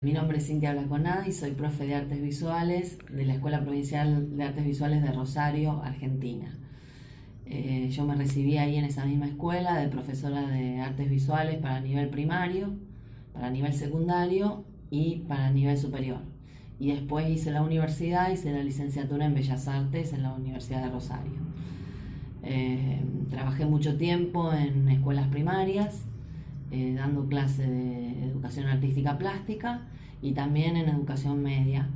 Mi nombre es Cintia Blaconada y soy profe de Artes Visuales de la Escuela Provincial de Artes Visuales de Rosario, Argentina. Yo me recibí ahí en esa misma escuela de profesora de Artes Visuales para nivel primario, para nivel secundario y para nivel superior. Y después hice la universidad, hice la licenciatura en Bellas Artes en la Universidad de Rosario. Trabajé mucho tiempo en escuelas primarias, dando clase de educación artística plástica y también en educación media,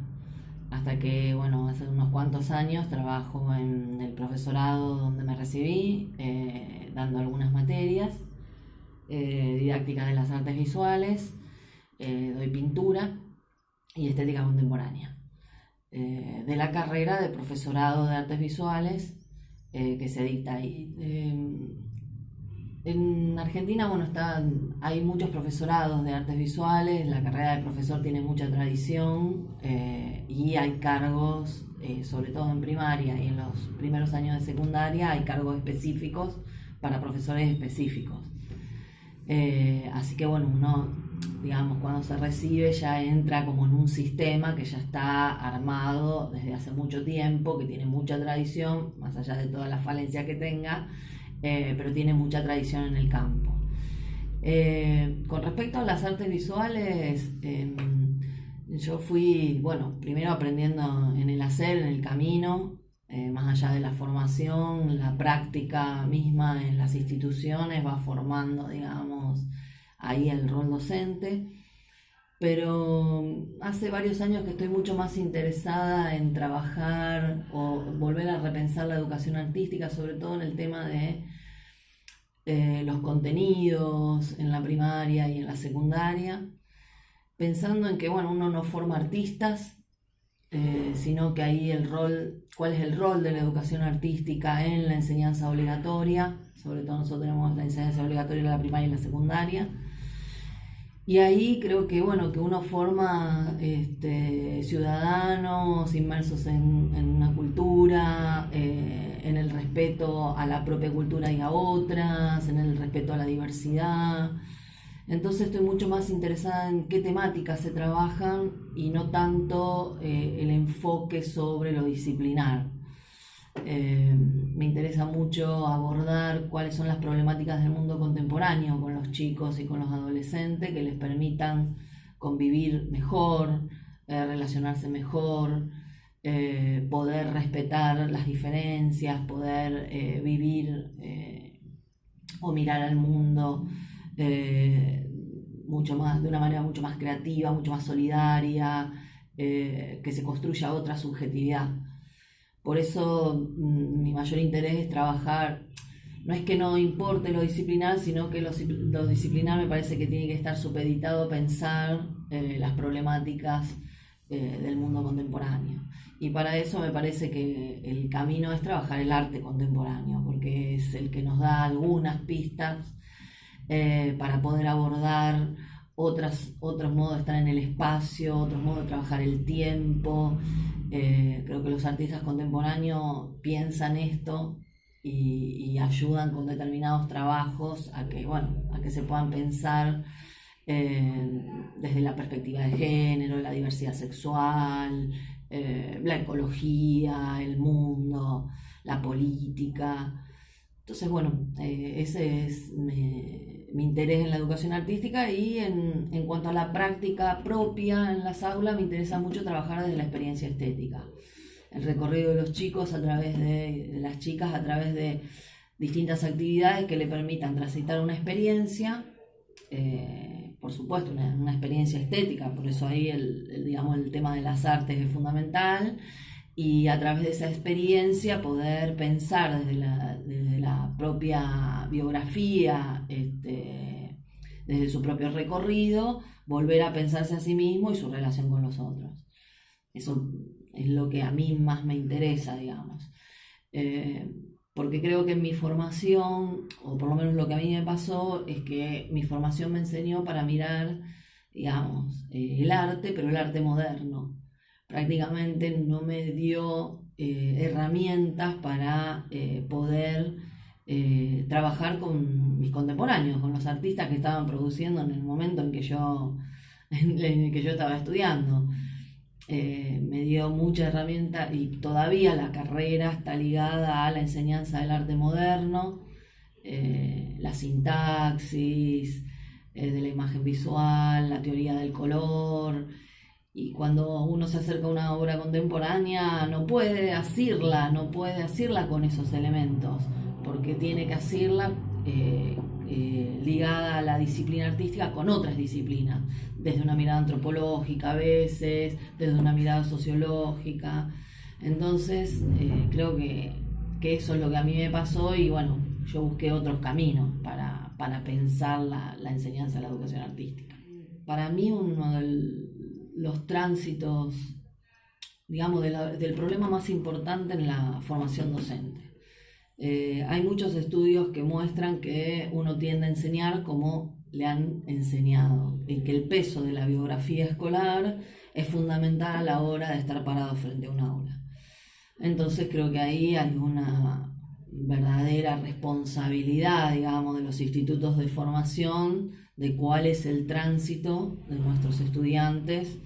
hasta que, bueno, hace unos cuantos años trabajo en el profesorado donde me recibí, dando algunas materias, didáctica de las artes visuales, doy pintura y estética contemporánea. De la carrera de profesorado de artes visuales que se dicta ahí. En Argentina, bueno, hay muchos profesorados de artes visuales, la carrera de profesor tiene mucha tradición y hay cargos, sobre todo en primaria y en los primeros años de secundaria, hay cargos específicos para profesores específicos. Así que bueno, uno, digamos, cuando se recibe ya entra como en un sistema que ya está armado desde hace mucho tiempo, que tiene mucha tradición, más allá de toda la falencia que tenga, pero tiene mucha tradición en el campo. Con respecto a las artes visuales, yo fui, bueno, primero aprendiendo en el hacer, en el camino, más allá de la formación, la práctica misma en las instituciones va formando, digamos, ahí el rol docente. Pero hace varios años que estoy mucho más interesada en trabajar o volver a repensar la educación artística, sobre todo en el tema de los contenidos en la primaria y en la secundaria, pensando en que, bueno, uno no forma artistas, sino que ahí cuál es el rol de la educación artística en la enseñanza obligatoria. Sobre todo nosotros tenemos la enseñanza obligatoria en la primaria y la secundaria. Y ahí creo que, bueno, que uno forma ciudadanos inmersos en una cultura, en el respeto a la propia cultura y a otras, en el respeto a la diversidad. Entonces estoy mucho más interesada en qué temáticas se trabajan y no tanto el enfoque sobre lo disciplinar. Me interesa mucho abordar cuáles son las problemáticas del mundo contemporáneo con los chicos y con los adolescentes que les permitan convivir mejor, relacionarse mejor, poder respetar las diferencias, poder vivir o mirar al mundo mucho más, de una manera mucho más creativa, mucho más solidaria, que se construya otra subjetividad. Por eso mi mayor interés es trabajar, no es que no importe lo disciplinar, sino que lo disciplinar me parece que tiene que estar supeditado a pensar las problemáticas del mundo contemporáneo. Y para eso me parece que el camino es trabajar el arte contemporáneo, porque es el que nos da algunas pistas para poder abordar otros modos de estar en el espacio, otros modos de trabajar el tiempo. Creo que los artistas contemporáneos piensan esto y ayudan con determinados trabajos a que se puedan pensar desde la perspectiva de género, la diversidad sexual, la ecología, el mundo, la política. Entonces, bueno, ese es mi interés en la educación artística y en cuanto a la práctica propia en las aulas, me interesa mucho trabajar desde la experiencia estética. El recorrido de los chicos de las chicas a través de distintas actividades que le permitan transitar una experiencia, por supuesto, una experiencia estética, por eso ahí el tema de las artes es fundamental. Y a través de esa experiencia poder pensar desde la propia biografía, desde su propio recorrido, volver a pensarse a sí mismo y su relación con los otros. Eso es lo que a mí más me interesa, digamos. Porque creo que en mi formación, o por lo menos lo que a mí me pasó, es que mi formación me enseñó para mirar, digamos, el arte, pero el arte moderno. Prácticamente no me dio herramientas para poder trabajar con mis contemporáneos, con los artistas que estaban produciendo en el momento en que yo en el que yo estaba estudiando. Me dio mucha herramienta y todavía la carrera está ligada a la enseñanza del arte moderno, la sintaxis, de la imagen visual, la teoría del color. Y cuando uno se acerca a una obra contemporánea no puede asirla con esos elementos, porque tiene que asirla ligada a la disciplina artística con otras disciplinas, desde una mirada antropológica a veces, desde una mirada sociológica. Entonces creo que eso es lo que a mí me pasó y bueno, yo busqué otros caminos para pensar la enseñanza de la educación artística. Para mí uno de los tránsitos, digamos, del problema más importante en la formación docente. Hay muchos estudios que muestran que uno tiende a enseñar como le han enseñado, y que el peso de la biografía escolar es fundamental a la hora de estar parado frente a un aula. Entonces creo que ahí hay una verdadera responsabilidad, digamos, de los institutos de formación, de cuál es el tránsito de nuestros estudiantes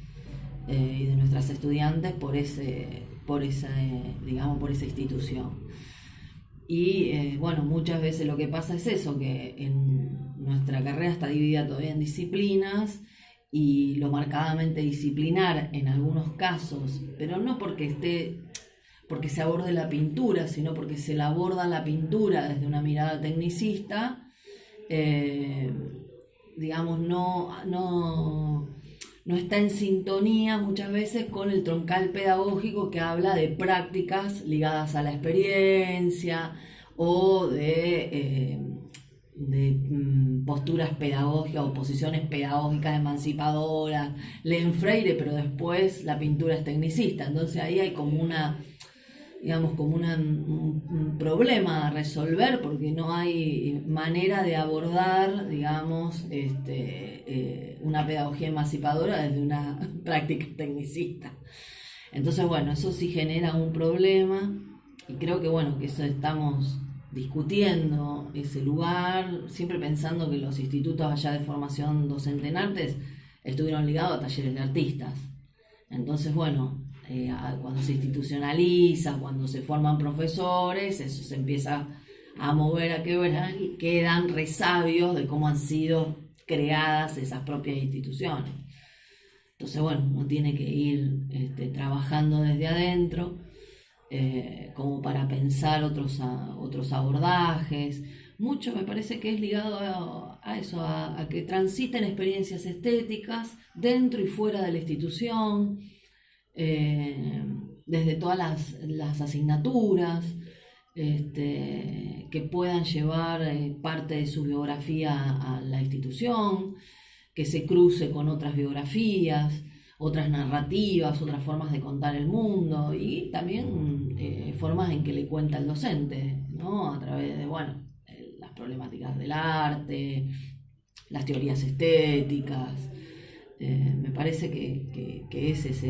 y de nuestras estudiantes por esa institución. Y bueno, muchas veces lo que pasa es eso, que en nuestra carrera está dividida todavía en disciplinas y lo marcadamente disciplinar en algunos casos, pero no porque se aborde la pintura, sino porque se la aborda la pintura desde una mirada tecnicista, digamos, no está en sintonía muchas veces con el troncal pedagógico que habla de prácticas ligadas a la experiencia o de posturas pedagógicas o posiciones pedagógicas emancipadoras. Leen Freire, pero después la pintura es tecnicista. Entonces ahí hay como un problema a resolver, porque no hay manera de abordar, digamos, una pedagogía emancipadora desde una práctica tecnicista. Entonces, bueno, eso sí genera un problema y creo que, bueno, que eso estamos discutiendo ese lugar, siempre pensando que los institutos allá de formación docente en artes estuvieron ligados a talleres de artistas. Entonces, bueno, cuando se institucionaliza, cuando se forman profesores, eso se empieza a mover, a quebrar y quedan resabios de cómo han sido creadas esas propias instituciones. Entonces, bueno, uno tiene que ir trabajando desde adentro como para pensar otros abordajes. Mucho me parece que es ligado a eso, a que transiten experiencias estéticas dentro y fuera de la institución, desde todas las asignaturas, que puedan llevar parte de su biografía a la institución, que se cruce con otras biografías, otras narrativas, otras formas de contar el mundo y también formas en que le cuenta el docente, ¿no? A través de, bueno, las problemáticas del arte, las teorías estéticas. Me parece que ese es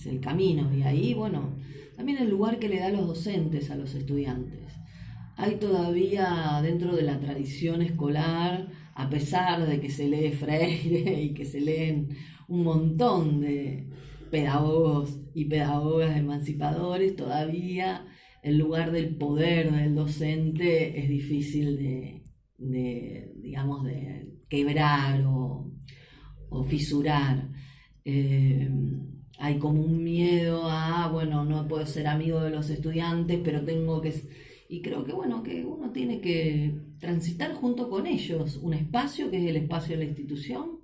el camino y ahí, bueno, también el lugar que le da los docentes a los estudiantes. Hay todavía dentro de la tradición escolar, a pesar de que se lee Freire y que se leen un montón de pedagogos y pedagogas emancipadores, todavía el lugar del poder del docente es difícil de quebrar o fisurar. Hay como un miedo a, bueno, no puedo ser amigo de los estudiantes, pero tengo que... Y creo que, bueno, que uno tiene que transitar junto con ellos un espacio que es el espacio de la institución,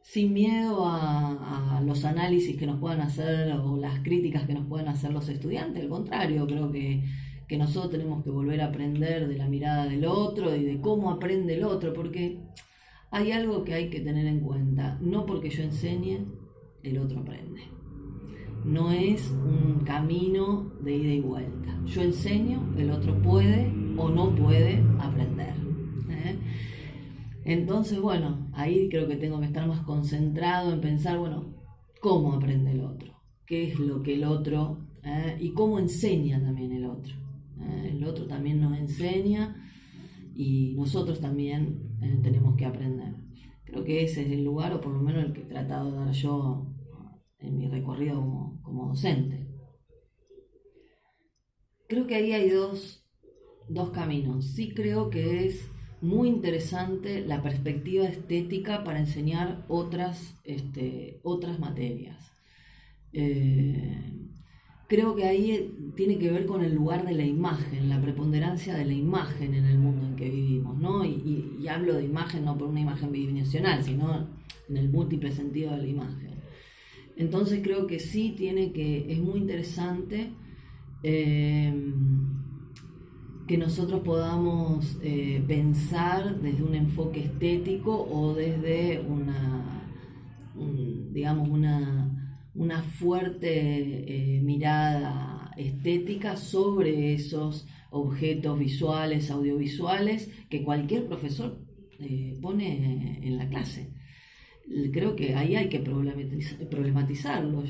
sin miedo a los análisis que nos puedan hacer o las críticas que nos puedan hacer los estudiantes. Al contrario, creo que nosotros tenemos que volver a aprender de la mirada del otro y de cómo aprende el otro, porque hay algo que hay que tener en cuenta. No porque yo enseñe, el otro aprende. No es un camino de ida y vuelta. Yo enseño, el otro puede o no puede aprender. Entonces, bueno, ahí creo que tengo que estar más concentrado en pensar, bueno, cómo aprende el otro, qué es lo que el otro, y cómo enseña también el otro. El otro también nos enseña y nosotros también tenemos que aprender. Creo que ese es el lugar, o por lo menos el que he tratado de dar yo en mi recorrido como docente. Creo que ahí hay dos caminos. Sí creo que es muy interesante la perspectiva estética para enseñar otras materias. Creo que ahí tiene que ver con el lugar de la imagen, la preponderancia de la imagen en el mundo en que vivimos, ¿no? Y hablo de imagen no por una imagen bidimensional, sino en el múltiple sentido de la imagen. Entonces creo que sí es muy interesante que nosotros podamos pensar desde un enfoque estético o desde digamos, una fuerte mirada estética sobre esos objetos visuales, audiovisuales, que cualquier profesor pone en la clase. Creo que ahí hay que problematizarlo.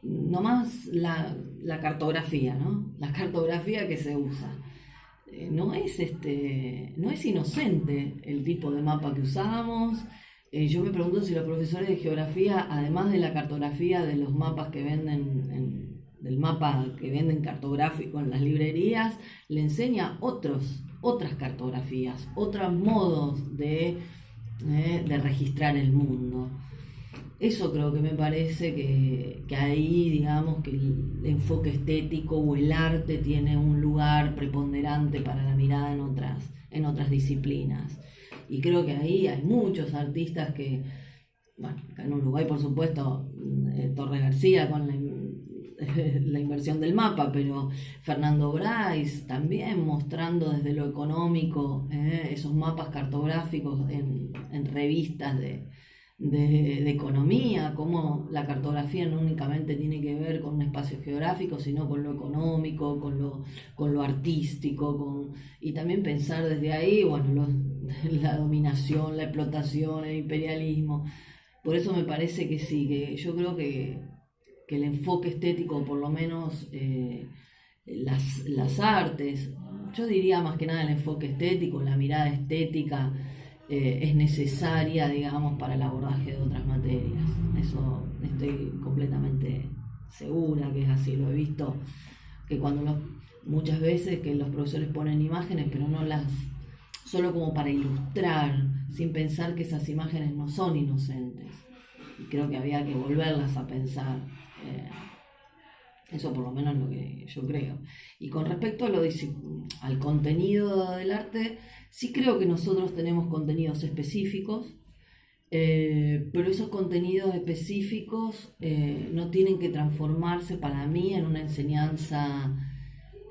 No más la cartografía, ¿no? La cartografía que se usa. No es inocente el tipo de mapa que usamos. Yo me pregunto si los profesores de geografía, además de la cartografía de los mapas que venden, del mapa que venden cartográfico en las librerías, le enseña otras cartografías, otros modos de registrar el mundo. Eso creo que me parece que ahí, digamos, que el enfoque estético o el arte tiene un lugar preponderante para la mirada en otras disciplinas. Y creo que ahí hay muchos artistas que, bueno, acá en Uruguay por supuesto, Torre García con la inversión del mapa, pero Fernando Brais también mostrando desde lo económico esos mapas cartográficos en revistas de economía, cómo la cartografía no únicamente tiene que ver con un espacio geográfico, sino con lo económico, con lo artístico, y también pensar desde ahí, bueno, la dominación, la explotación, el imperialismo. Por eso me parece que sí, que yo creo que el enfoque estético, por lo menos las artes, yo diría más que nada el enfoque estético, la mirada estética, es necesaria, digamos, para el abordaje de otras materias. Eso estoy completamente segura que es así. Lo he visto que muchas veces que los profesores ponen imágenes, pero no solo como para ilustrar, sin pensar que esas imágenes no son inocentes. Y creo que había que volverlas a pensar. Eso por lo menos es lo que yo creo. Y con respecto al contenido del arte, sí creo que nosotros tenemos contenidos específicos, pero esos contenidos específicos no tienen que transformarse para mí en una enseñanza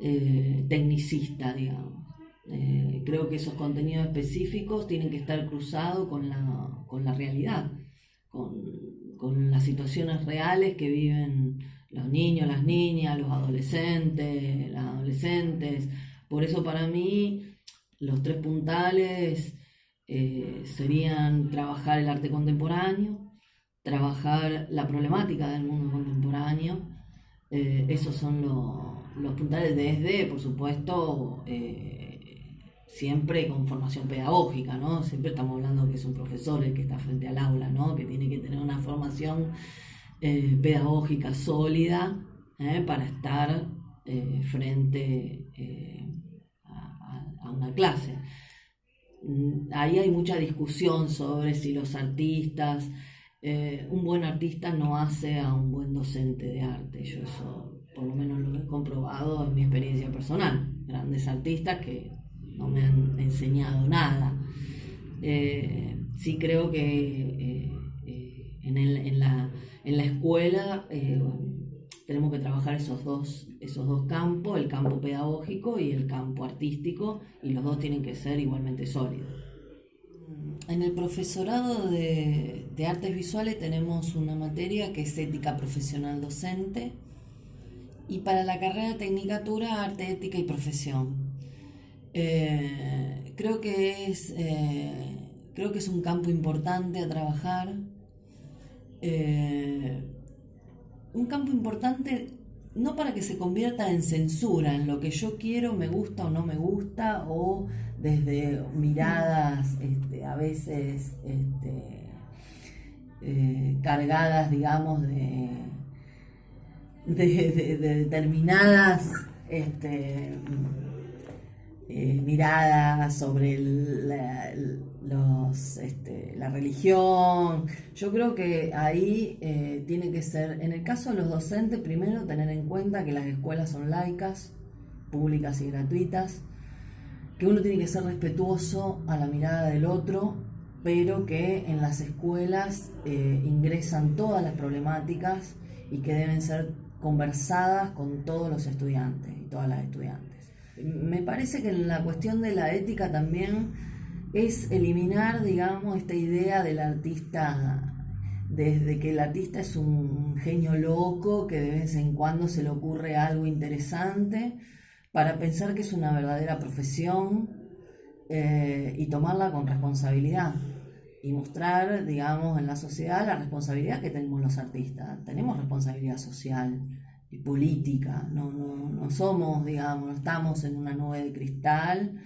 tecnicista, digamos. Creo que esos contenidos específicos tienen que estar cruzados con la realidad, con las situaciones reales que viven los niños, las niñas, los adolescentes, las adolescentes. Por eso para mí los tres puntales serían trabajar el arte contemporáneo, trabajar la problemática del mundo contemporáneo. Esos son los puntales desde, por supuesto, siempre con formación pedagógica, ¿no? Siempre estamos hablando que es un profesor el que está frente al aula, ¿no? Que tiene que tener una formación pedagógica sólida para estar frente a una clase. Ahí hay mucha discusión sobre si los artistas, un buen artista no hace a un buen docente de arte. Yo eso por lo menos lo he comprobado en mi experiencia personal. Grandes artistas que no me han enseñado nada. Sí creo que en la escuela tenemos que trabajar esos dos campos, el campo pedagógico y el campo artístico, y los dos tienen que ser igualmente sólidos. En el profesorado de artes visuales tenemos una materia que es ética profesional docente, y para la carrera de tecnicatura, arte, ética y profesión. Creo que es un campo importante a trabajar. Un campo importante no para que se convierta en censura, en lo que yo quiero, me gusta o no me gusta, o desde miradas a veces cargadas, digamos, de determinadas miradas sobre la religión. Yo creo que ahí tiene que ser, en el caso de los docentes, primero tener en cuenta que las escuelas son laicas, públicas y gratuitas, que uno tiene que ser respetuoso a la mirada del otro, pero que en las escuelas ingresan todas las problemáticas y que deben ser conversadas con todos los estudiantes y todas las estudiantes. Me parece que en la cuestión de la ética también es eliminar, digamos, esta idea del artista, desde que el artista es un genio loco, que de vez en cuando se le ocurre algo interesante, para pensar que es una verdadera profesión y tomarla con responsabilidad y mostrar, digamos, en la sociedad la responsabilidad que tenemos los artistas. Tenemos responsabilidad social y política, no somos, digamos, no estamos en una nube de cristal,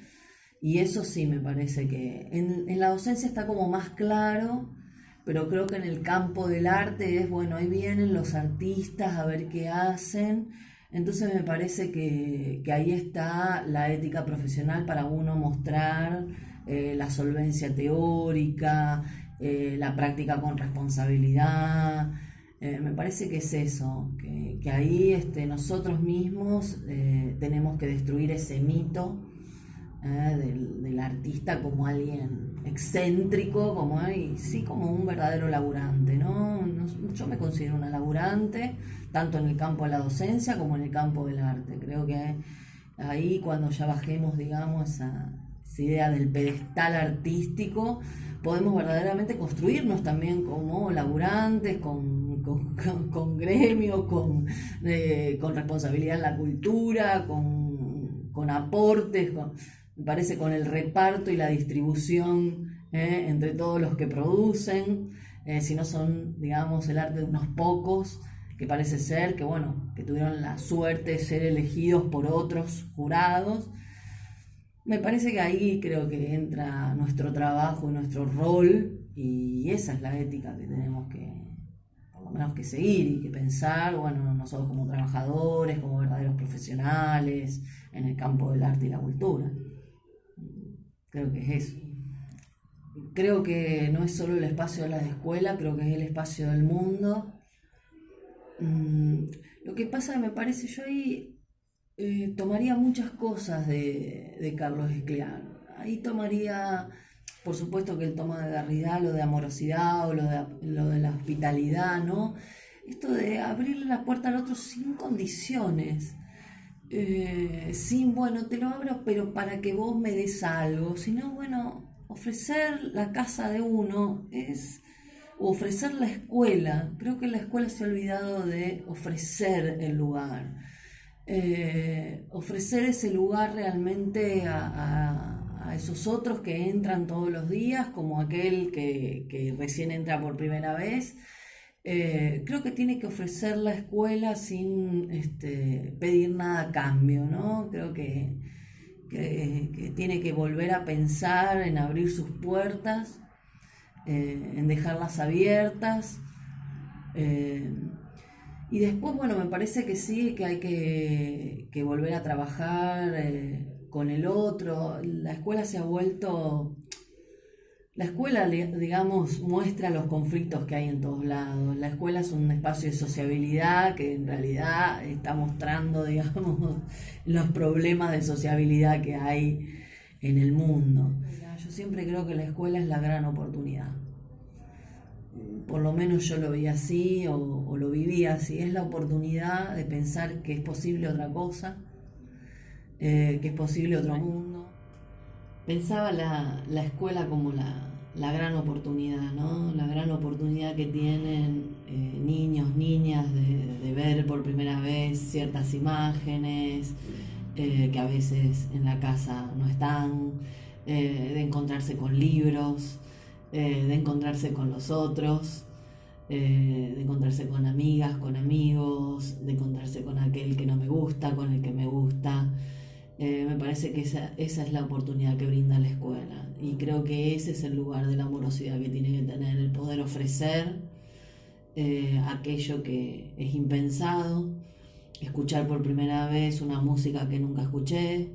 y eso sí me parece que en la docencia está como más claro, pero creo que en el campo del arte es, bueno, ahí vienen los artistas a ver qué hacen. Entonces me parece que ahí está la ética profesional para uno mostrar la solvencia teórica, la práctica con responsabilidad. Me parece que es eso, que ahí nosotros mismos tenemos que destruir ese mito del artista como alguien excéntrico, como un verdadero laburante, ¿no? Yo me considero una laburante, tanto en el campo de la docencia como en el campo del arte. Creo que ahí, cuando ya bajemos, digamos, esa idea del pedestal artístico, podemos verdaderamente construirnos también como laburantes, con gremios, con responsabilidad en la cultura, con aportes, me parece, con el reparto y la distribución entre todos los que producen, si no son, digamos, el arte de unos pocos, que parece ser que tuvieron la suerte de ser elegidos por otros jurados. Me parece que ahí creo que entra nuestro trabajo y nuestro rol, y esa es la ética que tenemos por lo menos que seguir y que pensar, nosotros como trabajadores, como verdaderos profesionales en el campo del arte y la cultura. Creo que es eso. Creo que no es solo el espacio de la escuela, creo que es el espacio del mundo. Lo que pasa, me parece, yo ahí tomaría muchas cosas de Carlos Escliar. Ahí tomaría, por supuesto que él toma de Derrida lo de amorosidad o lo de la hospitalidad, ¿no? Esto de abrirle la puerta al otro sin condiciones. Sin, te lo abro, pero para que vos me des algo. Sino, ofrecer la casa de uno o ofrecer la escuela. Creo que la escuela se ha olvidado de ofrecer el lugar. Ofrecer ese lugar realmente a esos otros que entran todos los días, como aquel que recién entra por primera vez. Creo que tiene que ofrecer la escuela sin pedir nada a cambio, ¿no? Creo que tiene que volver a pensar en abrir sus puertas, en dejarlas abiertas. Y después, me parece que sí, que hay que volver a trabajar con el otro. La escuela se ha vuelto... La escuela, digamos, muestra los conflictos que hay en todos lados. La escuela es un espacio de sociabilidad que en realidad está mostrando, digamos, los problemas de sociabilidad que hay en el mundo. Yo siempre creo que la escuela es la gran oportunidad. Por lo menos yo lo vi así o lo viví así. Es la oportunidad de pensar que es posible otra cosa, que es posible otro mundo. Pensaba la escuela como la gran oportunidad, ¿no? La gran oportunidad que tienen niños, niñas de ver por primera vez ciertas imágenes que a veces en la casa no están, de encontrarse con libros, de encontrarse con los otros, de encontrarse con amigas, con amigos, de encontrarse con aquel que no me gusta, con el que me gusta. Me parece que esa es la oportunidad que brinda la escuela, y creo que ese es el lugar de la amorosidad que tiene que tener, el poder ofrecer aquello que es impensado, escuchar por primera vez una música que nunca escuché.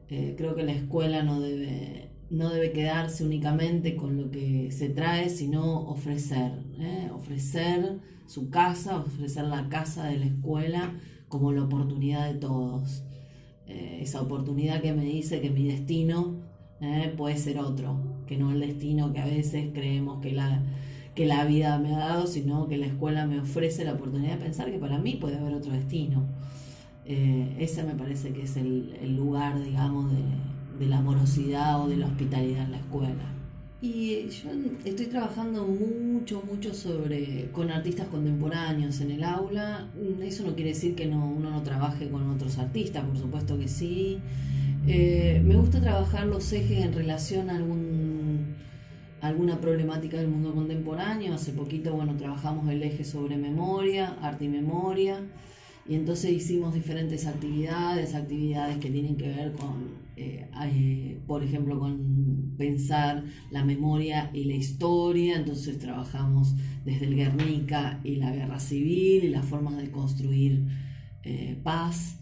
Creo que la escuela no debe quedarse únicamente con lo que se trae, sino ofrecer su casa, ofrecer la casa de la escuela como la oportunidad de todos. Esa oportunidad que me dice que mi destino puede ser otro, que no el destino que a veces creemos que la vida me ha dado, sino que la escuela me ofrece la oportunidad de pensar que para mí puede haber otro destino. Ese me parece que es el lugar, digamos, de la amorosidad o de la hospitalidad en la escuela. Y yo estoy trabajando mucho con artistas contemporáneos en el aula. Eso no quiere decir que uno no trabaje con otros artistas, por supuesto que sí. Me gusta trabajar los ejes en relación a alguna problemática del mundo contemporáneo. Hace poquito, trabajamos el eje sobre memoria, arte y memoria. Y entonces hicimos diferentes actividades que tienen que ver con, por ejemplo, con pensar la memoria y la historia. Entonces trabajamos desde el Guernica y la guerra civil y las formas de construir paz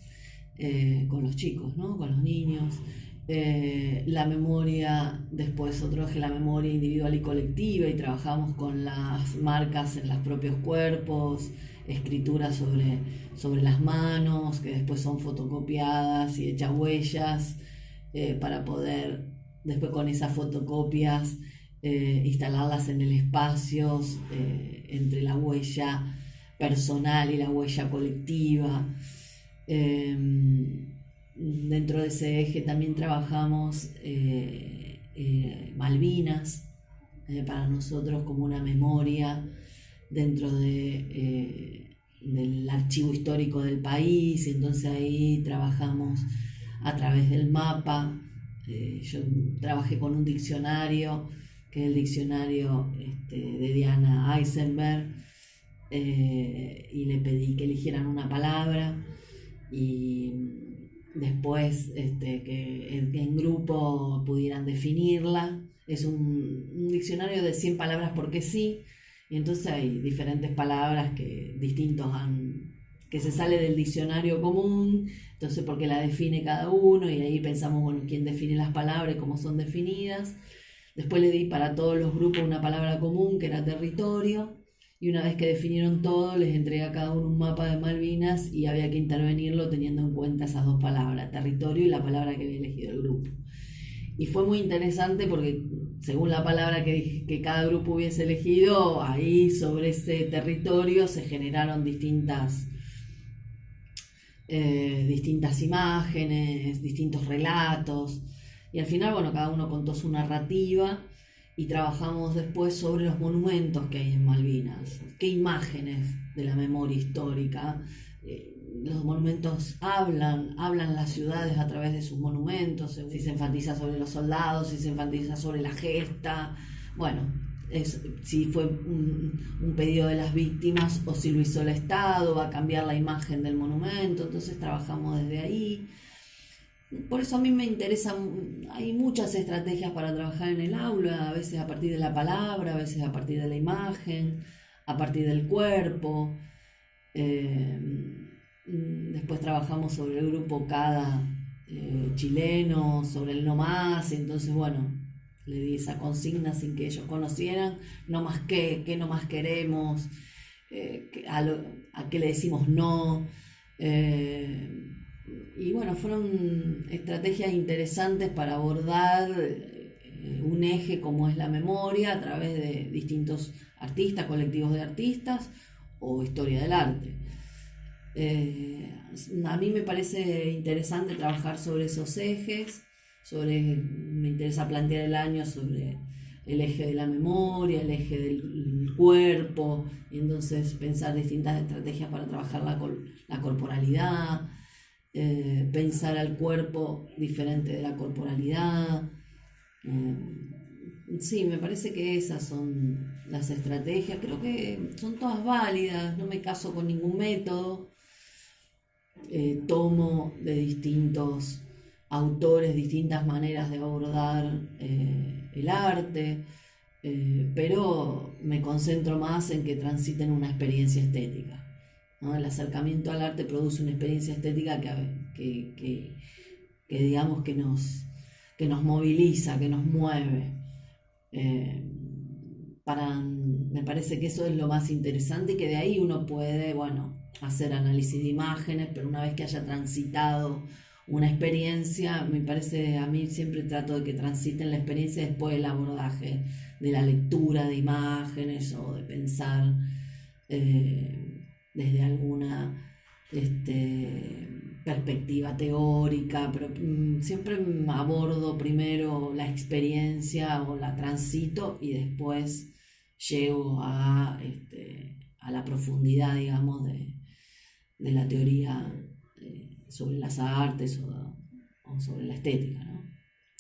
con los chicos, ¿no? Con los niños. La memoria, después otro eje, la memoria individual y colectiva, y trabajamos con las marcas en los propios cuerpos, escrituras sobre las manos, que después son fotocopiadas y hechas huellas, para poder después con esas fotocopias instalarlas en el espacio entre la huella personal y la huella colectiva. Dentro de ese eje también trabajamos Malvinas, para nosotros como una memoria dentro del archivo histórico del país, y entonces ahí trabajamos a través del mapa. Yo trabajé con un diccionario, que es el diccionario de Diana Eisenberg, y le pedí que eligieran una palabra, y después que en grupo pudieran definirla. Es un diccionario de 100 palabras porque sí, y entonces hay diferentes palabras que se sale del diccionario común, entonces porque la define cada uno, y ahí pensamos, quién define las palabras y cómo son definidas. Después le di para todos los grupos una palabra común, que era territorio, y una vez que definieron todo, les entregué a cada uno un mapa de Malvinas, y había que intervenirlo teniendo en cuenta esas dos palabras, territorio y la palabra que había elegido el grupo. Y fue muy interesante porque según la palabra que cada grupo hubiese elegido, ahí sobre ese territorio se generaron distintas imágenes, distintos relatos, y al final, cada uno contó su narrativa, y trabajamos después sobre los monumentos que hay en Malvinas, qué imágenes de la memoria histórica. Los monumentos hablan las ciudades a través de sus monumentos, si se enfatiza sobre los soldados, si se enfatiza sobre la gesta, si fue un pedido de las víctimas o si lo hizo el Estado, va a cambiar la imagen del monumento. Entonces trabajamos desde ahí. Por eso a mí me interesa, hay muchas estrategias para trabajar en el aula, a veces a partir de la palabra, a veces a partir de la imagen, a partir del cuerpo. Después trabajamos sobre el grupo cada chileno, sobre el no más, entonces le di esa consigna sin que ellos conocieran, no más qué no más queremos, a qué le decimos no. Y fueron estrategias interesantes para abordar un eje como es la memoria a través de distintos artistas, colectivos de artistas o historia del arte. A mí me parece interesante trabajar sobre esos ejes, me interesa plantear el año sobre el eje de la memoria, el eje del cuerpo, y entonces pensar distintas estrategias para trabajar la corporalidad, pensar al cuerpo diferente de la corporalidad. Sí, me parece que esas son las estrategias. Creo que son todas válidas, no me caso con ningún método. Tomo de distintos autores distintas maneras de abordar el arte, pero me concentro más en que transiten una experiencia estética, ¿no? El acercamiento al arte produce una experiencia estética que digamos que nos moviliza, que nos mueve. Eh, Me parece que eso es lo más interesante y que de ahí uno puede, bueno, hacer análisis de imágenes, pero una vez que haya transitado una experiencia, me parece, a mí siempre trato de que transiten la experiencia después del abordaje de la lectura de imágenes o de pensar desde alguna perspectiva teórica, pero siempre abordo primero la experiencia o la transito y después llego a la profundidad, digamos, de la teoría sobre las artes o sobre la estética, ¿no?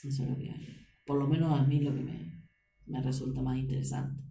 Eso es lo que, por lo menos a mí, lo que me resulta más interesante.